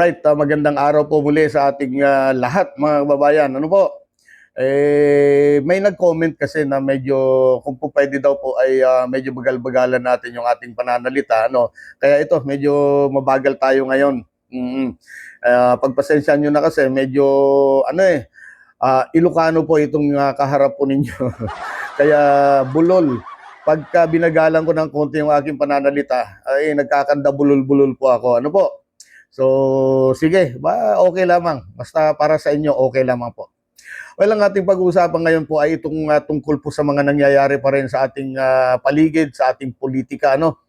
Alright, magandang araw po muli sa ating lahat mga kababayan. Ano po? May nag-comment kasi na medyo kung po pwede daw po ay medyo bagal-bagalan natin yung ating pananalita. Ano? Kaya ito, medyo mabagal tayo ngayon. Pagpasensya nyo na kasi medyo Ilocano po itong kaharap po ninyo. Kaya bulol. Pagka binagalan ko ng konti yung aking pananalita, ay nagkakanda bulol-bulol po ako. Ano po? So, sige, okay lamang. Basta para sa inyo, okay lamang po. Well, ang ating pag-uusapan ngayon po ay itong tungkol po sa mga nangyayari pa rin sa ating paligid, sa ating politika. Ano?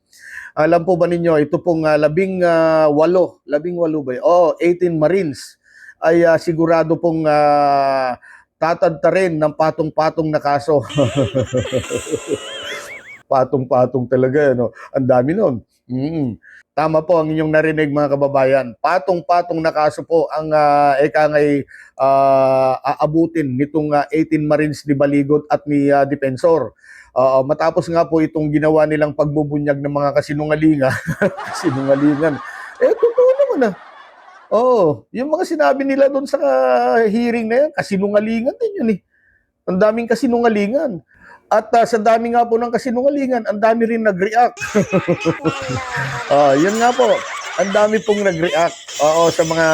Alam po ba ninyo, ito pong 18 ba yun? 18 Marines ay sigurado pong tatadtarin ng patong-patong na kaso. Patong-patong talaga, no? Ang dami nun. Tama po ang inyong narinig mga kababayan. Patong-patong na kaso po ang aabutin nitong 18 Marines ni Baligot at ni Defensor. Matapos nga po itong ginawa nilang pagbubunyag ng mga kasinungalingan. Kasinungalingan. Totoo naman . Yung mga sinabi nila doon sa hearing na yan, kasinungalingan din yun . Ang daming kasinungalingan. At sa dami nga po ng kasinungalingan, ang dami rin nag-react. Yun nga po, ang dami pong nag-react sa mga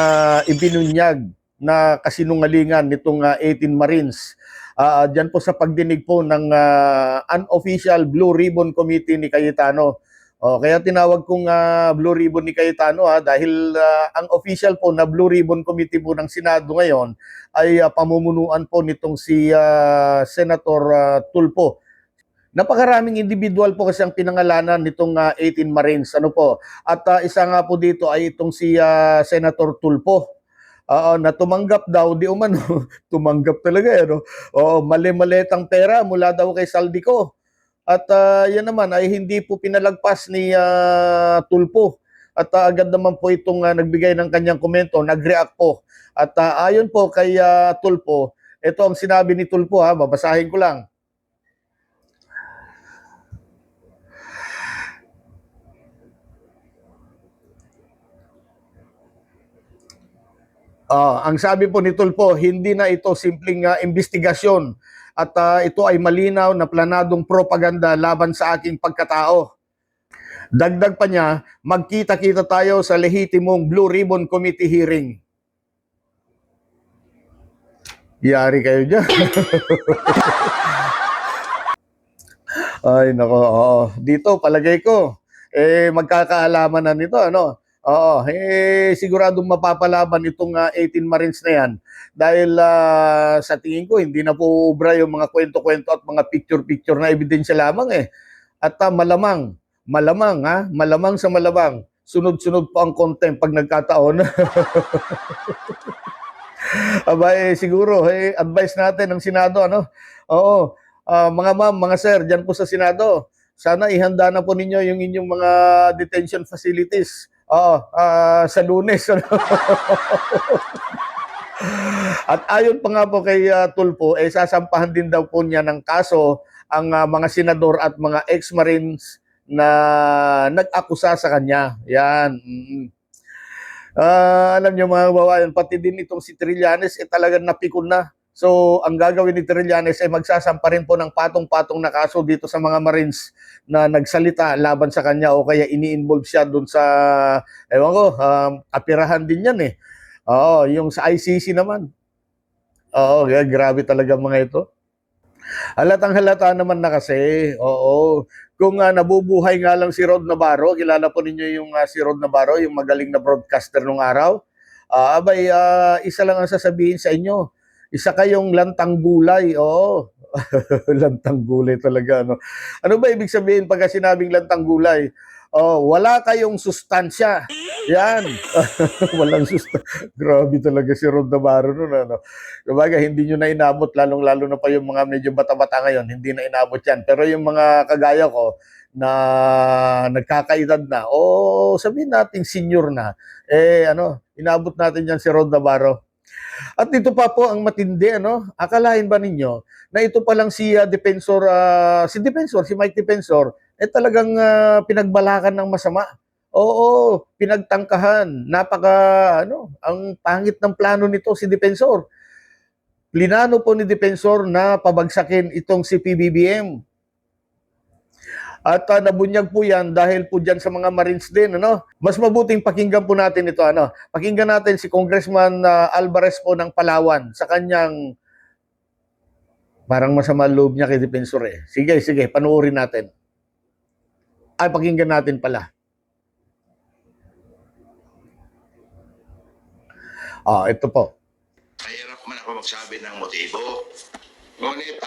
ibinunyag na kasinungalingan nitong 18 Marines. Diyan po sa pagdinig po ng unofficial Blue Ribbon Committee ni Cayetano. Kaya tinawag kong Blue Ribbon ni Cayetano dahil ang official po na Blue Ribbon Committee po ng Senado ngayon ay pamumunuan po nitong si Senator Tulfo. Napakaraming individual po kasi ang pinangalanan nitong 18 Marines. Ano po? At isa nga po dito ay itong si Senator Tulfo. Na tumanggap daw, di umano, tumanggap talaga no? Mali-maletang pera mula daw kay Saldico. At yan naman ay hindi po pinalagpas ni Tulfo. At agad naman po itong nagbigay ng kanyang komento, nag-react po. At ayon po kay Tulfo, ito ang sinabi ni Tulfo, babasahin ko lang. Ang sabi po ni Tulfo, hindi na ito simpleng investigasyon at ito ay malinaw na planadong propaganda laban sa aking pagkatao. Dagdag pa niya, magkita-kita tayo sa lehitimong Blue Ribbon Committee hearing. Yari kayo dyan. Ay, nako. Dito, palagay ko, magkakaalaman na nito, ano? Siguradong mapapalaban itong 18 Marines na yan. Dahil sa tingin ko, hindi na po ubra yung mga kwento-kwento at mga picture-picture na ebidensya lamang . At malamang sa malamang, sunod-sunod po ang contempt pag nagkataon. Siguro, advice natin ng Senado, ano? Mga ma'am, mga sir, dyan po sa Senado, sana ihanda na po ninyo yung inyong mga detention facilities sa Lunes. At ayon pa nga po kay Tulfo, sasampahan din daw po niya ng kaso ang mga senador at mga ex-Marines na nag-akusa sa kanya. Yan. Alam niyo mga kababayan, pati din itong si Trillanes talagang napikon na. So, ang gagawin ni Trillanes ay magsasampa rin po ng patong-patong na kaso dito sa mga Marines na nagsalita laban sa kanya o kaya ini-involve siya doon sa, ewan ko, kapirahan din yan . Yung sa ICC naman. Grabe talaga mga ito. Halatang-halata naman na kasi, kung nabubuhay nga lang si Rod Navarro, kilala po ninyo yung si Rod Navarro, yung magaling na broadcaster nung araw, isa lang ang sasabihin sa inyo, isa kayong lantang gulay, lantang gulay talaga, no? Ano ba ibig sabihin pagka sinabing lantang gulay? Wala kayong sustansya. Yan. Walang sustansya. Grabe talaga si Rod Navarro nun, ano? Kumbaga, hindi nyo na inabot, lalong-lalo na pa yung mga medyo bata-bata ngayon, hindi na inabot yan. Pero yung mga kagaya ko, na nagkakaedad na, sabihin natin senior na, inabot natin yan si Rod Navarro. At dito pa po ang matindi, ano? Akalain ba ninyo na ito pa lang si si Mike Defensor, talagang pinagbalakan ng masama Oo, pinagtangkahan. Ang pangit ng plano nito si Depensor. Plinano po ni Depensor na pabagsakin itong si PBBM. At nabunyag po yan dahil po dyan sa mga Marines din. Ano? Mas mabuting pakinggan po natin ito. Ano? Pakinggan natin si Congressman Alvarez po ng Palawan sa kanyang parang masama loob niya kay Depensor eh. Sige, panoorin natin. Ay, pakinggan natin pala. Ito po. Mahirap man ako magsabi ng motibo. Ngunit,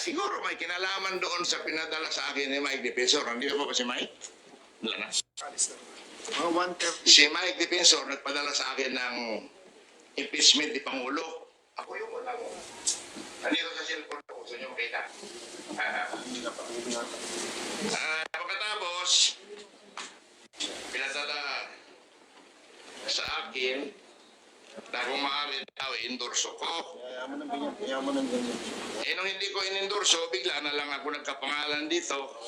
siguro may kinalaman doon sa pinadala sa akin ni Mike Defensor. Hindi ba si Mike? Wala na. Si Mike Defensor nagpadala sa akin ng impeachment ni Pangulo. Ako yung walang. Nandito sa cellphone ko. Gusto niyo makita? Pagkatapos, pinadala sa akin na kung maaari daw endorso ko. Nung hindi ko inendorso, bigla na lang ako nagkapangalan dito.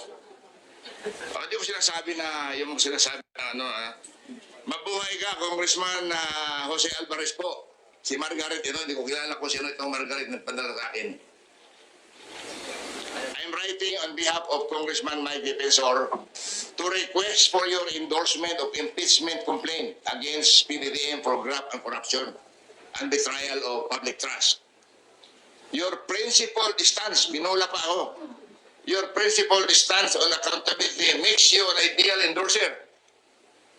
Hindi ko sinasabi na yung sinasabi na mabuhay ka, Congressman Jose Alvarez po. Si Margaret, hindi ko kilala kung sino itong Margaret nagpadala sa akin. I'm writing on behalf of Congressman Mike Defensor to request for your endorsement of impeachment complaint against PBBM for graft and corruption and betrayal of public trust. Your principled stance, pinula pa ako, your principled stance on accountability makes you an ideal endorser.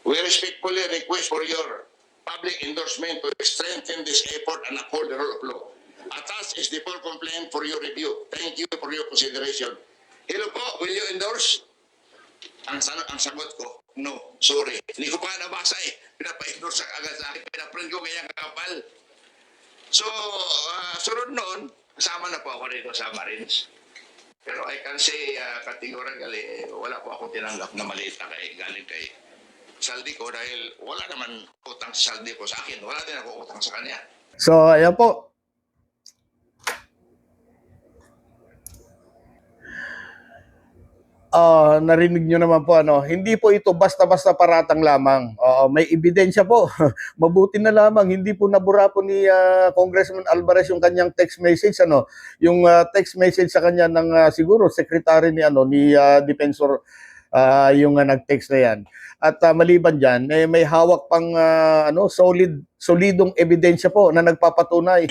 We respectfully request for your public endorsement to strengthen this effort and uphold the rule of law. Attached is the full complaint for your review. Thank you for your consideration. Hello po, will you endorse? Ang sagot ko, no, sorry. Hindi ko pa nabasa eh. Pinapa-endorse agad sa akin. Pinaprint ko kaya kapal. So, sunod noon, kasama na po ako rito sa Marines. Pero I can say categorically, wala po akong tinanggap na maliit na galing kay Saldi ko dahil wala naman utang si Saldi ko sa akin. Wala din ako utang sa kanya. So, ayan po. Narinig nyo naman po, hindi po ito basta-basta paratang lamang. May ebidensya po. Mabuti na lamang, hindi po nabura po ni Congressman Alvarez yung kanyang text message, yung text message sa kanya ng siguro secretary ni Defensor, yung nag-text na yan. At maliban dyan, may hawak pang solidong ebidensya po na nagpapatunay.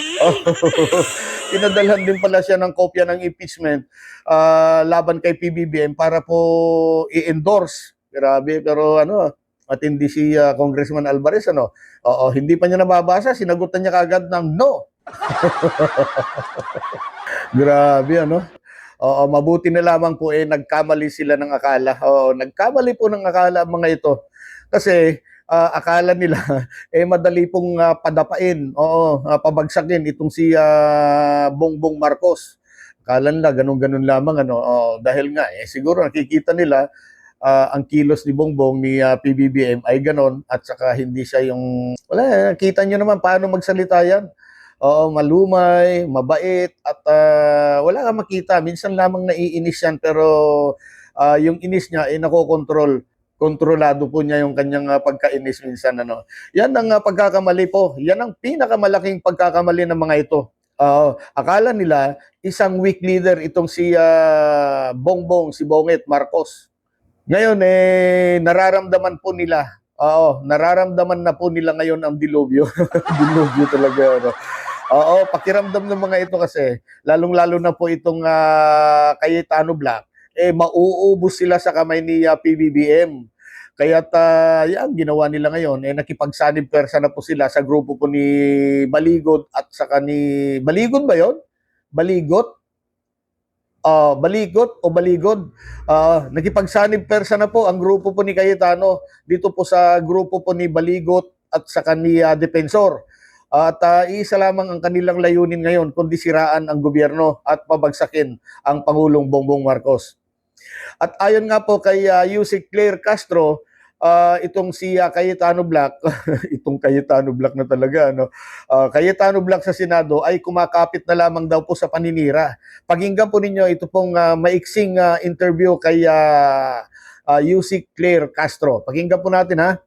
Pinadalhan din pala siya ng kopya ng impeachment laban kay PBBM para po i-endorse. Grabe, pero at hindi si Congressman Alvarez, hindi pa niya nababasa, sinagutan niya kagad ng no. Grabe, mabuti na lamang po nagkamali sila ng akala. Nagkamali po ng akala ang mga ito. Kasi akala nila madali pong padapain, pabagsakin itong si Bongbong Marcos. Akala nila ganun-ganun lamang dahil nga siguro nakikita nila ang kilos ni Bongbong ni PBBM ay ganon at saka hindi siya yung nakita niyo naman paano magsalita yan. Malumay, mabait, at wala kang makita. Minsan lamang naiinis yan, pero yung inis niya ay nakokontrol. Kontrolado po niya yung kanyang pagkainis minsan. Yan ang pagkakamali po. Yan ang pinakamalaking pagkakamali ng mga ito. Akala nila isang weak leader itong si Bongbong, si Bonget Marcos. Ngayon, nararamdaman po nila. Nararamdaman na po nila ngayon ang dilubyo. Dilubyo talaga. Pakiramdam ng mga ito kasi, lalong-lalo na po itong Cayetano Black, mauubos sila sa kamay ni PBBM. Kaya't yan, ginawa nila ngayon, nakipagsanib persa na po sila sa grupo po ni Baligot at saka ni... Baligot ba yon? Baligot? Baligot o Baligod. Nakipagsanib persa na po ang grupo po ni Cayetano dito po sa grupo po ni Baligot at saka ni Defensor. At isa lamang ang kanilang layunin ngayon kundi siraan ang gobyerno at pabagsakin ang Pangulong Bongbong Marcos. At ayon nga po kay Yusek Claire Castro, itong si Cayetano Black, itong Cayetano Black na talaga, no? Cayetano Black sa Senado ay kumakapit na lamang daw po sa paninira. Pakinggan po ninyo ito pong maiksing interview kay Yusik Claire Castro. Pakinggan po natin, ha?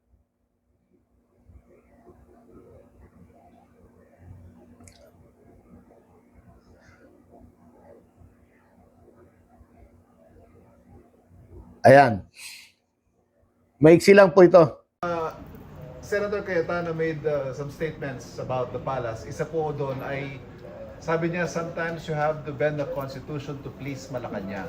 Ayan. Maiksi lang po ito. Senator Cayetano made some statements about the palace. Isa po doon ay sabi niya, sometimes you have to bend the Constitution to please Malacanang.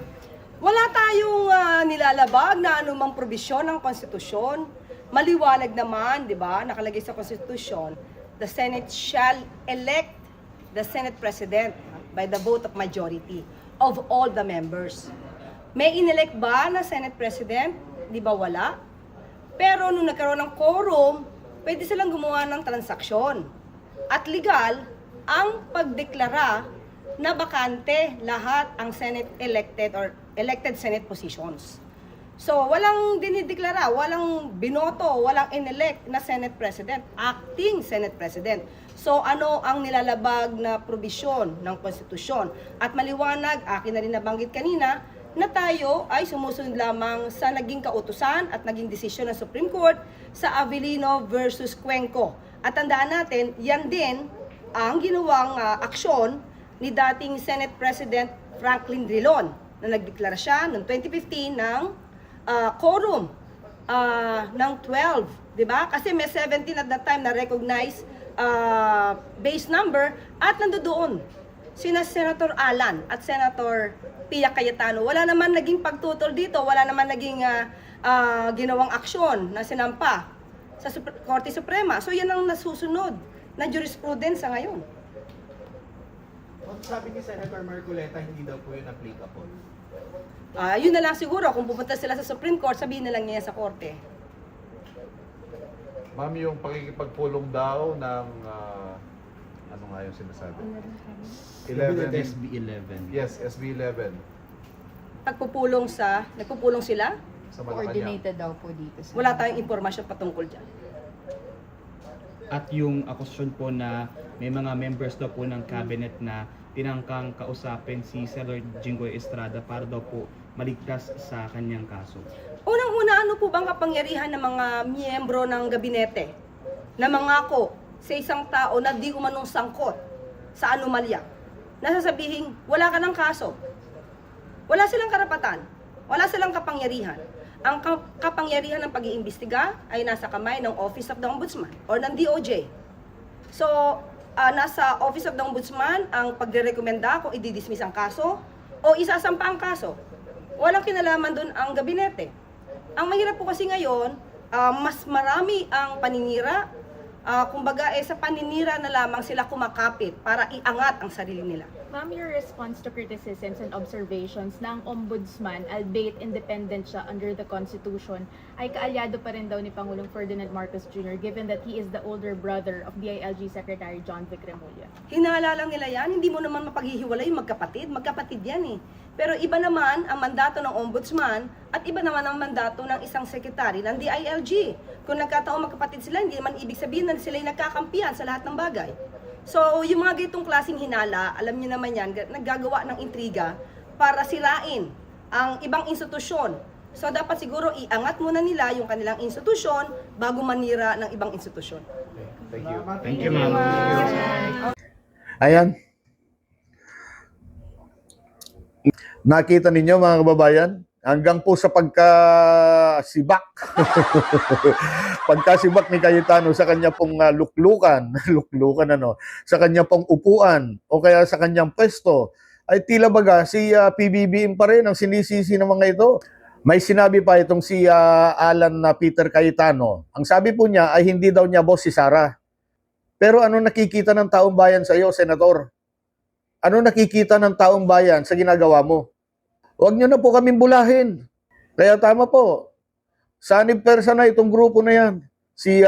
Wala tayong nilalabag na anumang probisyon ng konstitusyon. Maliwanag naman, di ba, nakalagay sa konstitusyon, the Senate shall elect the Senate President by the vote of majority of all the members. May inelect ba na Senate President? Di ba wala? Pero nung nagkaroon ng quorum, pwede silang gumawa ng transaksyon. At legal ang pagdeklara na bakante lahat ang Senate elected or elected Senate positions. So, walang dinideklara, walang binoto, walang inelect na Senate President, acting Senate President. So, ano ang nilalabag na probisyon ng konstitusyon? At maliwanag, akin na rin nabanggit kanina, na tayo ay sumusunod lamang sa naging kautusan at naging desisyon ng Supreme Court sa Avellino versus Cuenco. At tandaan natin, yan din ang ginawang aksyon ni dating Senate President Franklin Drilon na nagdeklara siya noong 2015 ng quorum ng 12, di ba? Kasi may 17 at that time na recognized base number at nandoon sina Senator Alan at Senator Pia Cayetano. Wala naman naging pagtutol dito, wala naman naging ginawang aksyon na sinampa sa Korte Suprema. So yan ang nasusunod na jurisprudence sa ngayon. Sabi ni Senator Marcoleta, hindi daw po yun applicable. Yun na lang siguro, kung pupunta sila sa Supreme Court, sabihin na lang niya sa korte. Ma'am, yung pakikipagpulong daw ng, ano nga yung sinasabi? 11. SB 11. Yes, SB 11 Nagpupulong sila? sa Malacanang. Coordinated daw po dito. Wala tayong impormasyon patungkol dyan. At yung akusyon po na may mga members daw po ng cabinet na tinangkang kausapin si Senator Jinggoy Estrada para daw po maligtas sa kanyang kaso. Unang-una, ano po bang kapangyarihan ng mga miyembro ng gabinete na mangako sa isang tao na di umanong sangkot sa anomalya? Nasasabihin, wala ka ng kaso. Wala silang karapatan. Wala silang kapangyarihan. Ang kapangyarihan ng pag-iimbestiga ay nasa kamay ng Office of the Ombudsman or ng DOJ. So, nasa Office of the Ombudsman ang pagre-rekomenda kung i-dismiss ang kaso o isasampa ang kaso. Walang kinalaman doon ang gabinete. Ang mahirap po kasi ngayon, mas marami ang paninira. Kumbaga, sa paninira na lamang sila kumakapit para iangat ang sarili nila. Ma'am, your response to criticisms and observations na ang ombudsman, albeit independent siya under the Constitution, ay kaalyado pa rin daw ni Pangulong Ferdinand Marcos Jr. given that he is the older brother of DILG Secretary John Vic Remulla. Hinala lang nila yan, hindi mo naman mapaghihiwalay yung magkapatid yan eh. Pero iba naman ang mandato ng ombudsman at iba naman ang mandato ng isang sekretary ng DILG. Kung nagkataon magkapatid sila, hindi naman ibig sabihin na sila yung nagkakampihan sa lahat ng bagay. So, yung mga ganitong klaseng hinala, alam niyo naman yan, naggagawa ng intriga para sirain ang ibang institusyon. So, dapat siguro iangat muna nila yung kanilang institusyon bago manira ng ibang institusyon. Thank you. Thank you, ma'am. Ayan. Nakita ninyo mga kababayan, hanggang po sa pagkasibak. Pagkasibak ni Cayetano sa kanya pong luklukan, sa kanya pong upuan o kaya sa kanyang pwesto, ay tila baga si PBBM pa rin ang sinisisi ng mga ito. May sinabi pa itong si Alan na Peter Cayetano. Ang sabi po niya ay hindi daw niya boss si Sara. Pero ano nakikita ng taong bayan sa iyo, Senator? Ano nakikita ng taong bayan sa ginagawa mo? Huwag niyo na po kaming bulahin. Kaya tama po. Sanib persa na itong grupo na yan. Si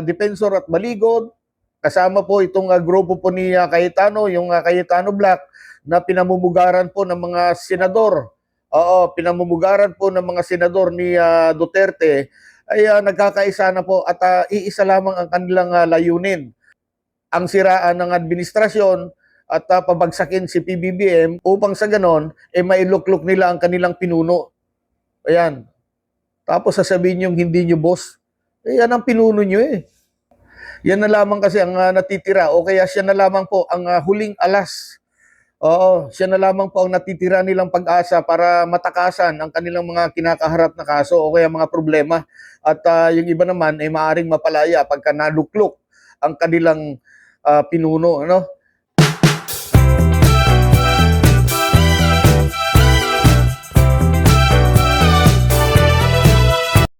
Defensor at Maligod, kasama po itong grupo po ni Cayetano, yung Cayetano Black, na pinamumugaran po ng mga senador. Oo, pinamumugaran po ng mga senador ni Duterte ay nagkakaisa na po at iisa lamang ang kanilang layunin. Ang siraan ng administrasyon at pabagsakin si PBBM upang sa ganon, mailuklok nila ang kanilang pinuno. Ayan. Tapos sasabihin yung hindi nyo boss. Yan ang pinuno nyo eh. Yan na lamang kasi ang natitira o kaya siya na lamang po ang huling alas. Oo, siya na lamang po ang natitira nilang pag-asa para matakasan ang kanilang mga kinakaharap na kaso o kaya mga problema. At yung iba naman ay maaring mapalaya pagka naluklok ang kanilang pinuno. Ano?